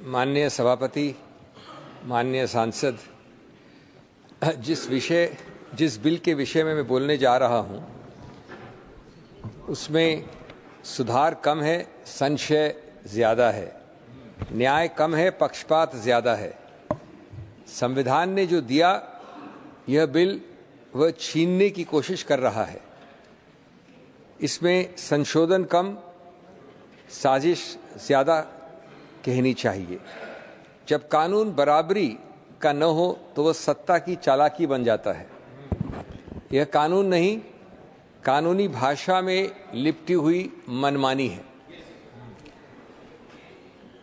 माननीय सभापति, माननीय सांसद, जिस बिल के विषय में मैं बोलने जा रहा हूं, उसमें सुधार कम है, संशय ज़्यादा है, न्याय कम है, पक्षपात ज़्यादा है। संविधान ने जो दिया, यह बिल वह छीनने की कोशिश कर रहा है। इसमें संशोधन कम, साजिश ज़्यादा कहनी चाहिए। जब कानून बराबरी का न हो तो वह सत्ता की चालाकी बन जाता है। यह कानून नहीं, कानूनी भाषा में लिपटी हुई मनमानी है।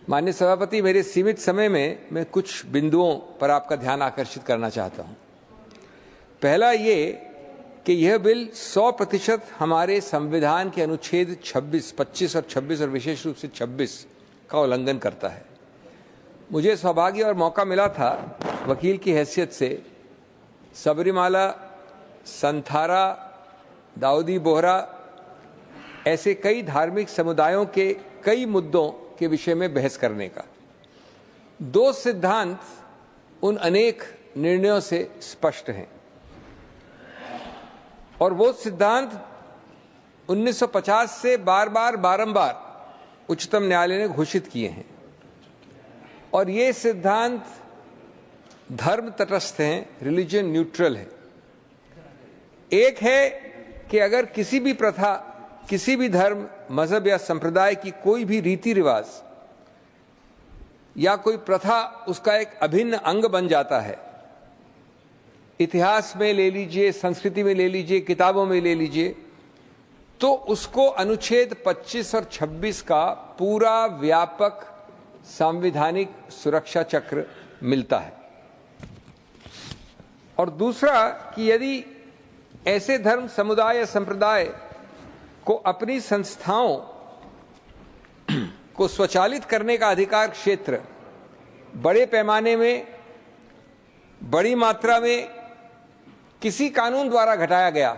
माननीय सभापति, मेरे सीमित समय में मैं कुछ बिंदुओं पर आपका ध्यान आकर्षित करना चाहता हूं। पहला ये कि यह बिल 100% हमारे संविधान के अनुच्छेद 26, 25 और 26 और विशेष रूप से 26 का उल्लंघन करता है। मुझे सौभाग्य और मौका मिला था वकील की हैसियत से सबरीमाला, संथारा, दाऊदी बोहरा ऐसे कई धार्मिक समुदायों के कई मुद्दों के विषय में बहस करने का। दो सिद्धांत उन अनेक निर्णयों से स्पष्ट हैं और वो सिद्धांत 1950 से बारंबार उच्चतम न्यायालय ने घोषित किए हैं और ये सिद्धांत धर्म तटस्थ हैं, रिलीजन न्यूट्रल है। एक है कि अगर किसी भी प्रथा, किसी भी धर्म, मजहब या संप्रदाय की कोई भी रीति रिवाज या कोई प्रथा उसका एक अभिन्न अंग बन जाता है, इतिहास में ले लीजिए, संस्कृति में ले लीजिए, किताबों में ले लीजिए, तो उसको अनुच्छेद 25 और 26 का पूरा व्यापक संवैधानिक सुरक्षा चक्र मिलता है। और दूसरा कि यदि ऐसे धर्म, समुदाय या संप्रदाय को अपनी संस्थाओं को स्वचालित करने का अधिकार क्षेत्र बड़े पैमाने में, बड़ी मात्रा में किसी कानून द्वारा घटाया गया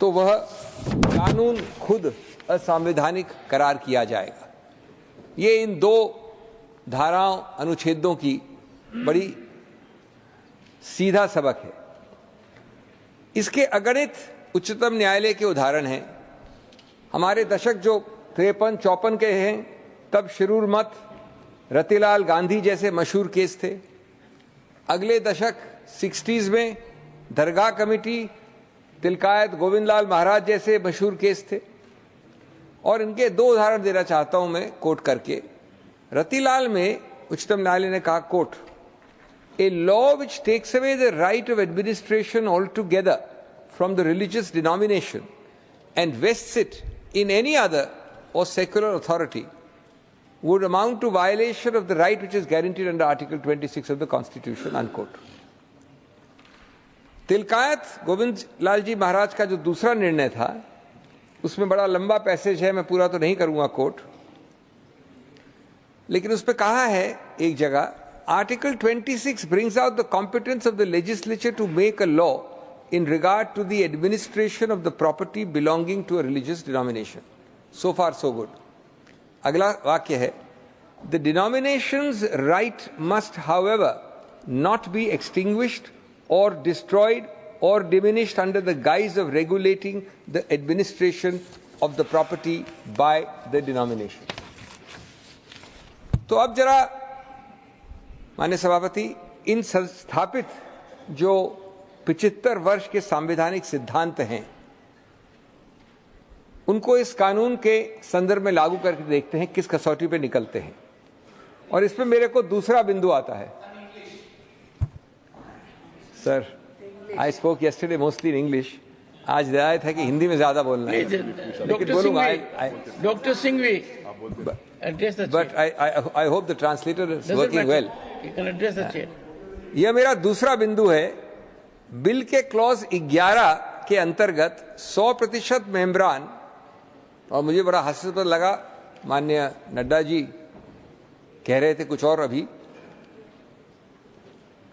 तो वह कानून खुद असंवैधानिक करार किया जाएगा। ये इन दो धाराओं, अनुच्छेदों की बड़ी सीधा सबक है। इसके अगणित उच्चतम न्यायालय के उदाहरण हैं। हमारे दशक जो 53-54 के हैं, तब शिरूर मत, रतिलाल गांधी जैसे मशहूर केस थे। अगले दशक 60s में दरगाह कमेटी, तिलकायत गोविंदलाल महाराज जैसे मशहूर केस थे। और इनके दो उदाहरण देना चाहता हूं मैं कोट करके। रतिलाल में उच्चतम न्यायालय ने कहा, coat, A law which takes away the right of administration altogether from the religious denomination and vests it in any other or secular authority would amount to violation of the right which is guaranteed under Article 26 of the Constitution, unquote. Tilkayat Govind Lal ji Maharaj का जो दूसरा निर्णय था, उसमें बड़ा लंबा passage है, मैं पूरा तो नहीं करूंगा कोट, लेकिन उसमें कहा है एक जगह, Article 26 brings out the competence of the legislature to make a law in regard to the administration of the property belonging to a religious denomination. So far, so good. अगला वाक्य है, the denomination's right must, however, not be extinguished or destroyed or diminished under the guise of regulating the administration of the property by the denomination. तो अब जरा माननीय सभापति, इन संस्थापित जो 75 वर्ष के संवैधानिक सिद्धांत हैं, उनको इस कानून के संदर्भ में लागू करके देखते हैं किस कसौटी पे निकलते हैं। और इसमें मेरे को दूसरा बिंदु आता है। Sir, I spoke yesterday mostly in English. आज रियायत है कि हिंदी में ज्यादा बोलना है, लेकिन बोलूंगा। Doctor Singhvi, but I hope the translator is working well. You can address the chair. यह मेरा दूसरा बिंदु है। बिल के क्लॉज 11 के अंतर्गत 100% मेंबरान, और मुझे बड़ा हास्यास्पद लगा, माननीय नड्डा जी कह रहे थे कुछ और अभी।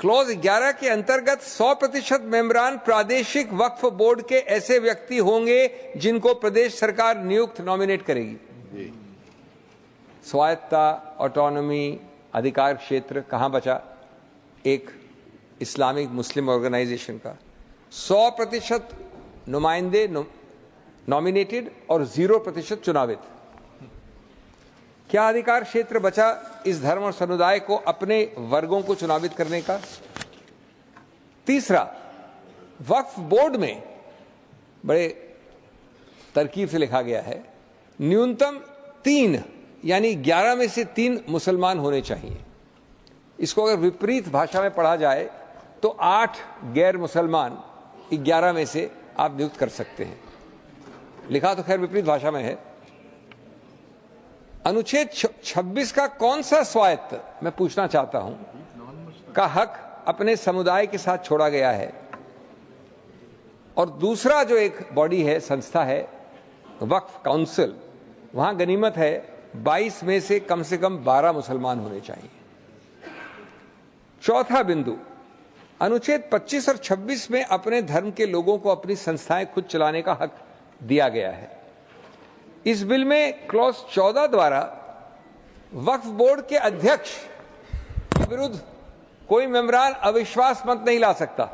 क्लॉज 11 के अंतर्गत 100% मेंबरान प्रादेशिक वक्फ बोर्ड के ऐसे व्यक्ति होंगे जिनको प्रदेश सरकार नियुक्त नॉमिनेट करेगी। स्वायत्ता, ऑटोनॉमी, अधिकार क्षेत्र कहाँ बचा? एक इस्लामिक मुस्लिम ऑर्गेनाइजेशन का 100% नुमाइंदे नॉमिनेटेड और 0% चुनावित। क्या अधिकार क्षेत्र बचा इस धर्म और समुदाय को अपने वर्गों को चुनावित करने का? तीसरा, वक्फ बोर्ड में बड़े तरकीब से लिखा गया है न्यूनतम 3 यानी 11 में से 3 मुसलमान होने चाहिए। इसको अगर विपरीत भाषा में पढ़ा जाए तो 8 गैर मुसलमान 11 में से आप नियुक्त कर सकते हैं। लिखा तो खैर विपरीत भाषा में है। अनुच्छेद 26 का कौन सा स्वायत्त, मैं पूछना चाहता हूं, का हक अपने समुदाय के साथ छोड़ा गया है? और दूसरा जो एक बॉडी है, संस्था है वक्फ काउंसिल, वहां गनीमत है 22 में से कम 12 मुसलमान होने चाहिए। चौथा बिंदु, अनुच्छेद 25 और 26 में अपने धर्म के लोगों को अपनी संस्थाएं खुद चलाने का हक दिया गया है। इस बिल में क्लॉज 14 द्वारा वक्फ बोर्ड के अध्यक्ष के विरुद्ध कोई मेंबरान अविश्वास मत नहीं ला सकता।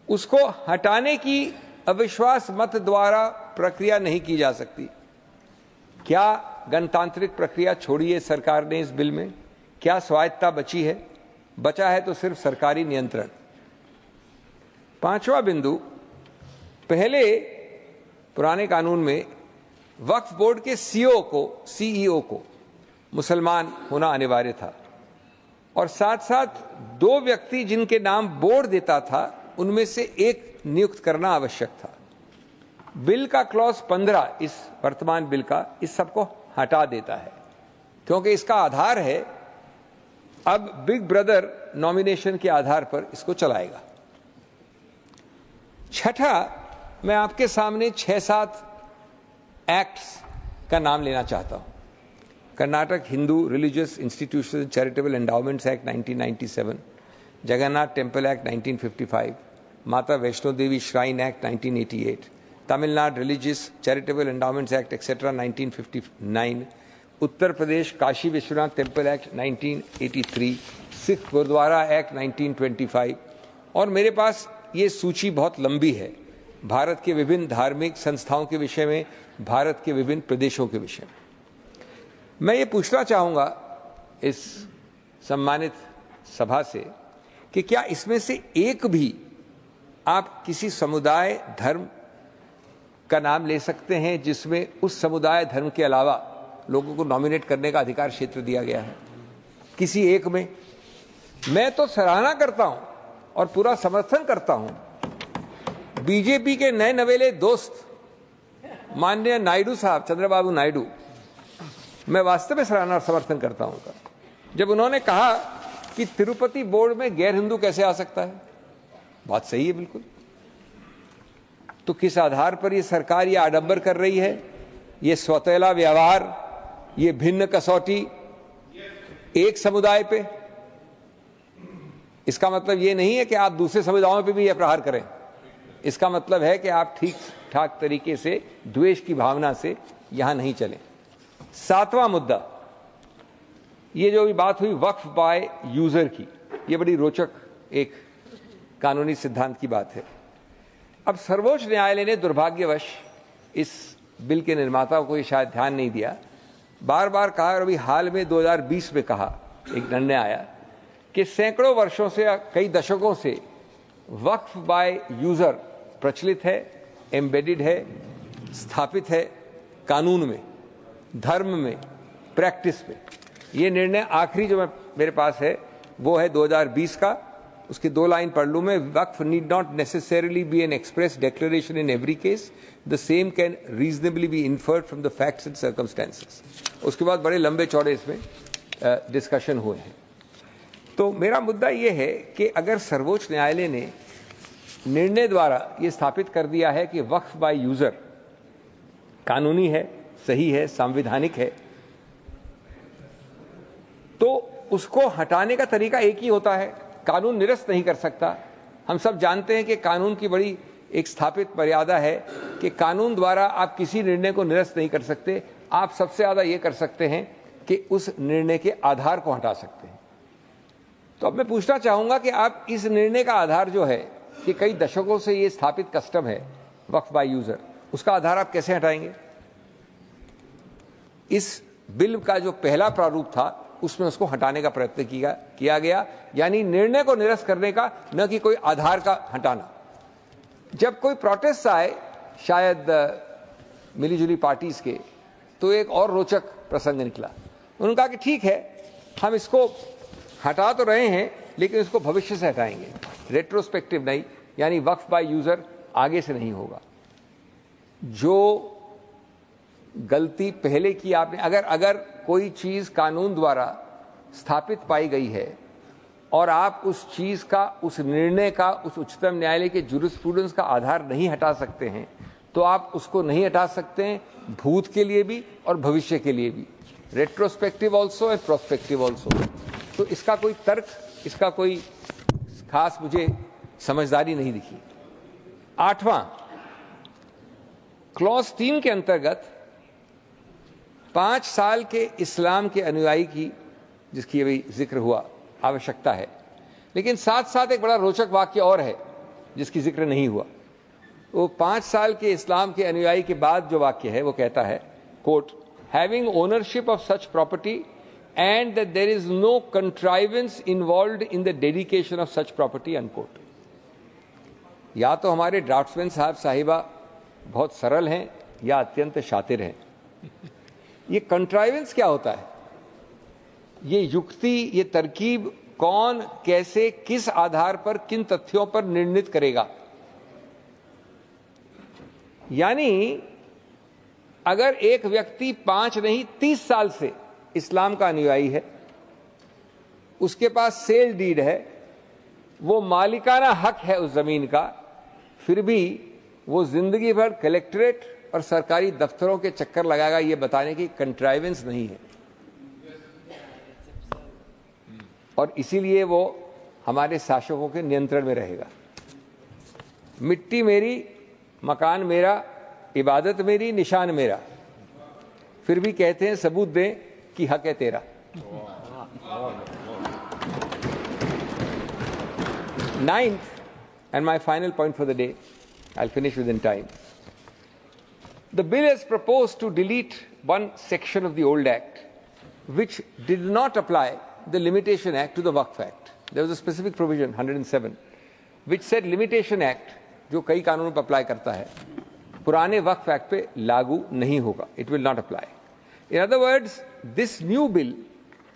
उसको हटाने की अविश्वास मत द्वारा प्रक्रिया नहीं की जा सकती। क्या गणतांत्रिक प्रक्रिया छोड़ी है सरकार ने इस बिल में? क्या स्वायत्तता बची है? बचा है तो सिर्फ सरकारी नियंत्रण। पांचवा बिंदु, पहले पुराने कानून में वक्फ बोर्ड के सीईओ को मुसलमान होना अनिवार्य था और साथ साथ 2 व्यक्ति जिनके नाम बोर्ड देता था उनमें से एक नियुक्त करना आवश्यक था। बिल का क्लॉज 15, इस वर्तमान बिल का, इस सबको हटा देता है क्योंकि इसका आधार है अब बिग ब्रदर नॉमिनेशन के आधार पर इसको चलाएगा। छठा, मैं आपके सामने 6-7 एक्ट्स का नाम लेना चाहता हूं। Karnataka Hindu religious institution charitable endowments act 1997, Jagannath temple act 1955, Mata Vaishno Devi shrine act 1988, Tamil Nadu religious charitable endowments act etcetera 1959, Uttar Pradesh Kashi Vishwanath temple act 1983, Sikh Gurudwara act 1925 और मेरे पास ये सूची बहुत लंबी है भारत के विभिन्न धार्मिक संस्थाओं के विषय में, भारत के विभिन्न प्रदेशों के विषय में। मैं ये पूछना चाहूँगा इस सम्मानित सभा से कि क्या इसमें से एक भी आप किसी समुदाय धर्म का नाम ले सकते हैं जिसमें उस समुदाय धर्म के अलावा लोगों को नॉमिनेट करने का अधिकार क्षेत्र दिया गया है? किसी एक में? मैं तो सराहना करता हूं और पूरा समर्थन करता हूं बीजेपी के नए नवेले दोस्त माननीय नायडू साहब, चंद्रबाबू नायडू, मैं वास्तव में सराहना और समर्थन करता हूं उनका, जब उन्होंने कहा कि तिरुपति बोर्ड में गैर हिंदू कैसे आ सकता है। बात सही है बिल्कुल। तो किस आधार पर ये सरकार ये आडंबर कर रही है, ये स्वतैला व्यवहार, ये भिन्न कसौटी एक समुदाय पे? इसका मतलब ये नहीं है कि आप दूसरे समुदायों पे भी यह प्रहार करें। इसका मतलब है कि आप ठीक ठाक तरीके से द्वेष की भावना से यहां नहीं चलें। 7वां मुद्दा, ये जो भी बात हुई वक्फ बाय यूजर की, ये बड़ी रोचक एक कानूनी सिद्धांत की बात है। अब सर्वोच्च न्यायालय ने दुर्भाग्यवश इस बिल के निर्माताओं को ये शायद ध्यान नहीं दिया, बार बार कहा और अभी हाल में 2020 में कहा, एक निर्णय आया कि सैकड़ों वर्षों से, कई दशकों से वक्फ बाय यूजर प्रचलित है, एम्बेडेड है, स्थापित है कानून में, धर्म में, प्रैक्टिस में। ये निर्णय आखिरी जो मेरे पास है वो है 2020 का। उसकी 2 लाइन पढ़ लूं मैं। Waqf need not necessarily be an express declaration in every case, the same can reasonably be inferred from the facts and circumstances. उसके बाद बड़े लंबे चौड़े इसमें डिस्कशन हुए हैं। तो मेरा मुद्दा ये है कि अगर सर्वोच्च न्यायालय ने निर्णय द्वारा ये स्थापित कर दिया है कि वक्फ बाय यूजर कानूनी है, सही है, संवैधानिक है, तो उसको हटाने का तरीका एक ही होता है, कानून निरस्त नहीं कर सकता। हम सब जानते हैं कि कानून की बड़ी एक स्थापित मर्यादा है कि कानून द्वारा आप किसी निर्णय को निरस्त नहीं कर सकते। आप सबसे ज्यादा ये कर सकते हैं कि उस निर्णय के आधार को हटा सकते हैं। तो अब मैं पूछना चाहूंगा कि आप इस निर्णय का आधार जो है कि कई दशकों से ये स्थापित कस्टम है वक्फ बाय यूजर, उसका आधार आप कैसे हटाएंगे? इस बिल का जो पहला प्रारूप था उसमें उसको हटाने का प्रयत्न किया गया, यानी निर्णय को निरस्त करने का, न कि कोई आधार का हटाना। जब कोई प्रोटेस्ट आए शायद मिलीजुली पार्टीज के, तो एक और रोचक प्रसंग निकला। उन्होंने कहा कि ठीक है, हम इसको हटा तो रहे हैं लेकिन इसको भविष्य से हटाएंगे, रेट्रोस्पेक्टिव नहीं, यानी वक्फ बाय यूजर आगे से नहीं होगा। जो गलती पहले की आपने, अगर कोई चीज कानून द्वारा स्थापित पाई गई है और आप उस चीज का, उस निर्णय का, उस उच्चतम न्यायालय के जूरिस्प्रूडेंस का आधार नहीं हटा सकते हैं, तो आप उसको नहीं हटा सकते हैं भूत के लिए भी और भविष्य के लिए भी, retrospective also and prospective also. तो इसका कोई तर्क, इसका कोई खास मुझे समझदारी नहीं दिखी। 8वां क्लॉज 3 के अंतर्गत 5 साल के इस्लाम के अनुयायी की, जिसकी अभी जिक्र हुआ, आवश्यकता है, लेकिन साथ साथ एक बड़ा रोचक वाक्य और है जिसकी जिक्र नहीं हुआ। वो 5 साल के इस्लाम के अनुयायी के बाद जो वाक्य है वो कहता है, quote, having ownership of such property and that there is no contrivance involved in the dedication of such property, unquote. या तो हमारे ड्राफ्ट्समैन साहब साहिबा बहुत सरल हैं या अत्यंत शातिर हैं। ये कंट्राइवेंस क्या होता है? ये युक्ति, ये तरकीब कौन, कैसे, किस आधार पर, किन तथ्यों पर निर्णित करेगा? यानी अगर एक व्यक्ति 5 नहीं 30 साल से इस्लाम का अनुयायी है, उसके पास सेल डीड है, वो मालिकाना हक है उस जमीन का, फिर भी वो जिंदगी भर कलेक्ट्रेट और सरकारी दफ्तरों के चक्कर लगाएगा, ये बताने की कंट्राइवेंस नहीं है। और इसीलिए वो हमारे शासकों के नियंत्रण में रहेगा। मिट्टी मेरी, मकान मेरा, इबादत मेरी, निशान मेरा, फिर भी कहते हैं सबूत दें कि हक है तेरा। 9th and my final point for the day, I'll finish within time. The bill has proposed to delete one section of the old act which did not apply the Limitation Act to the Waqf Act. There was a specific provision 107 which said Limitation Act जो कई कानूनों पर apply करता है, पुराने वक्फ act पे लागू नहीं होगा, it will not apply. In other words, this new bill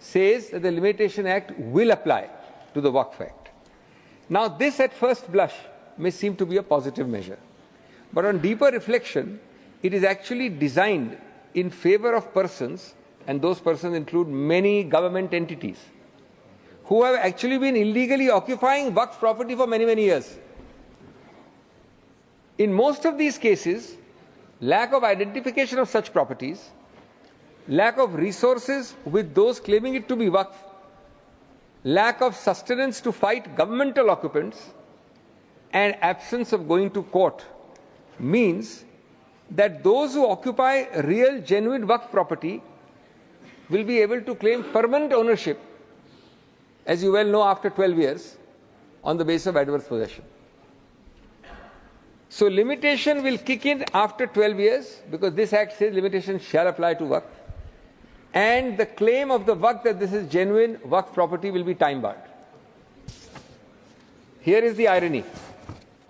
says that the Limitation Act will apply to the Waqf Act. Now this at first blush may seem to be a positive measure, but on deeper reflection it is actually designed in favor of persons, and those persons include many government entities who have actually been illegally occupying Waqf property for many, many years. In most of these cases, lack of identification of such properties, lack of resources with those claiming it to be Waqf, lack of sustenance to fight governmental occupants, and absence of going to court means that those who occupy real, genuine Waqf property will be able to claim permanent ownership, as you well know, after 12 years, on the basis of adverse possession. So limitation will kick in after 12 years, because this act says limitation shall apply to Waqf, and the claim of the Waqf that this is genuine Waqf property will be time barred. Here is the irony.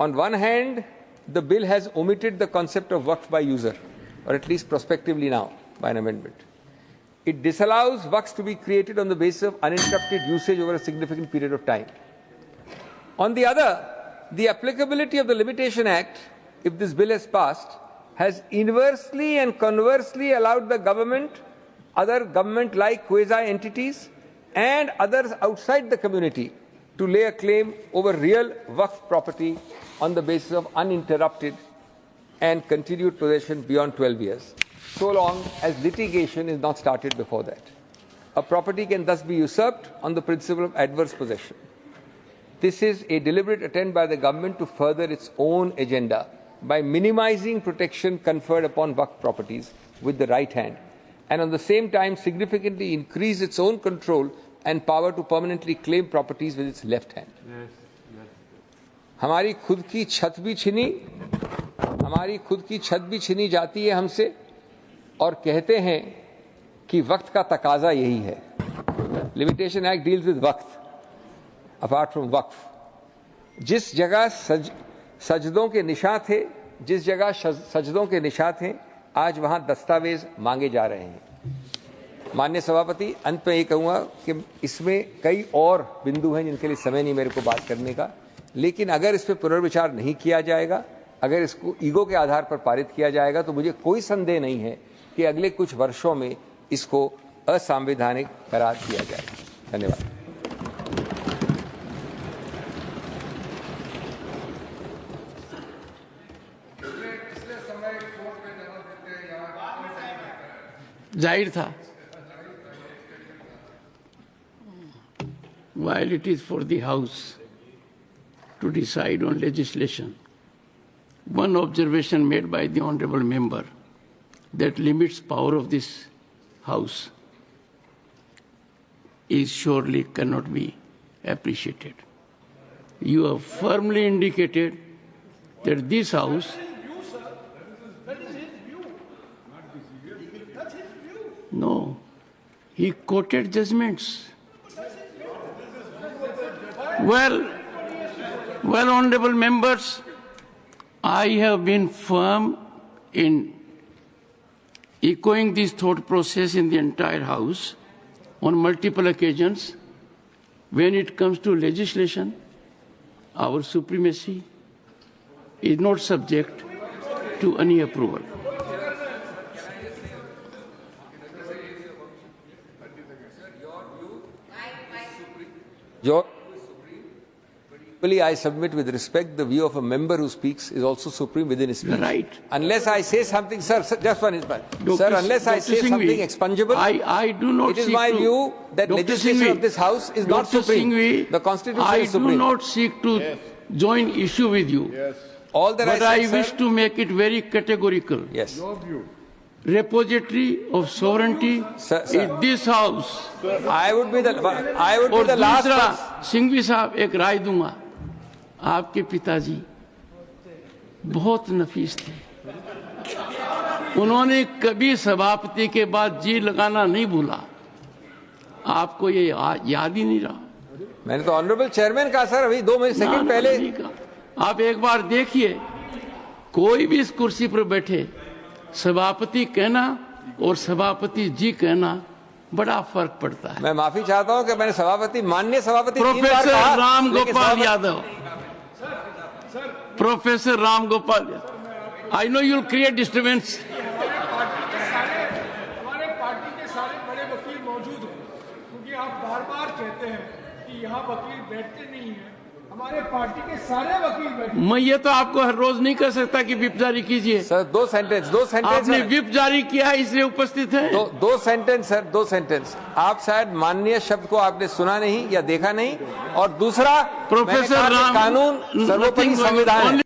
On one hand, the bill has omitted the concept of Waqf by user, or at least prospectively now, by an amendment. It disallows Waqfs to be created on the basis of uninterrupted usage over a significant period of time. On the other, the applicability of the Limitation Act, if this bill has passed, has inversely and conversely allowed the government, other government-like quasi-entities, and others outside the community to lay a claim over real Waqf property on the basis of uninterrupted and continued possession beyond 12 years, so long as litigation is not started before that. A property can thus be usurped on the principle of adverse possession. This is a deliberate attempt by the government to further its own agenda by minimizing protection conferred upon Waqf properties with the right hand and on the same time significantly increase its own control and power to permanently claim properties with its left hand. हमारी खुद की छत भी छीनी जाती है हमसे और कहते हैं कि वक्त का तकाजा यही है. लिमिटेशन एक्ट डील्स विद वक्त अपार्ट फ्रॉम वक्फ. जिस जगह सजदों के निशान थे, जिस जगह सजदों के निशान थे, आज वहां दस्तावेज मांगे जा रहे हैं. माननीय सभापति, अंत में ये कहूंगा कि इसमें कई और बिंदु हैं जिनके लिए समय नहीं मेरे को बात करने का, लेकिन अगर इस पर पुनर्विचार नहीं किया जाएगा, अगर इसको ईगो के आधार पर पारित किया जाएगा, तो मुझे कोई संदेह नहीं है कि अगले कुछ वर्षों में इसको असंवैधानिक करार दिया जाएगा. धन्यवाद. जाहिर था. While it is for the House to decide on legislation, one observation made by the honourable member that limits power of this House is surely cannot be appreciated. You have firmly indicated that this House No, he quoted judgments. Well, honourable members, I have been firm in echoing this thought process in the entire House on multiple occasions. When it comes to legislation, our supremacy is not subject to any approval. I submit with respect the view of a member who speaks is also supreme within his speech. Right. Unless I say something, sir, just one is sir, unless I say something expungible, I do not it is my view that legislation of this House is not supreme. The Constitution is supreme. I do not seek to join issue with you. Yes. All that but I wish to make it very categorical. Yes. Your view. Repository of sovereignty Sir. is this House. I would be the और last दूसरा, person. Singhvi साहब, एक राय दूंगा. आपके पिताजी बहुत नफीस थे. उन्होंने कभी सभापति के बाद जी लगाना नहीं भूला. आपको ये याद ही नहीं रहा. मैंने तो ऑनरेबल चेयरमैन कहा सर, अभी 2 सेकंड पहले. आप एक बार देखिए, कोई भी इस कुर्सी पर बैठे, सभापति कहना और सभापति जी कहना बड़ा फर्क पड़ता है. मैं माफी चाहता हूं कि मैंने सभापति, माननीय सभापति professor Ram Gopal Yadav, professor Ram Gopal, I know you will create disturbance. हमारे पार्टी के सारे बड़े वकील मौजूद हैं, क्योंकि आप बार-बार कहते हैं कि यहाँ वकील बैठते नहीं हैं. हमारे पार्टी के सारे वकील बैठे. मैं ये तो आपको हर रोज नहीं कर सकता कि विप जारी कीजिए. सर, दो सेंटेंस आपने विप जारी किया है, इसलिए उपस्थित है. दो सेंटेंस सर, 2 सेंटेंस. आप शायद माननीय शब्द को आपने सुना नहीं या देखा नहीं. और दूसरा, प्रोफेसर राम, कानून सर्वोपरि संविधान है.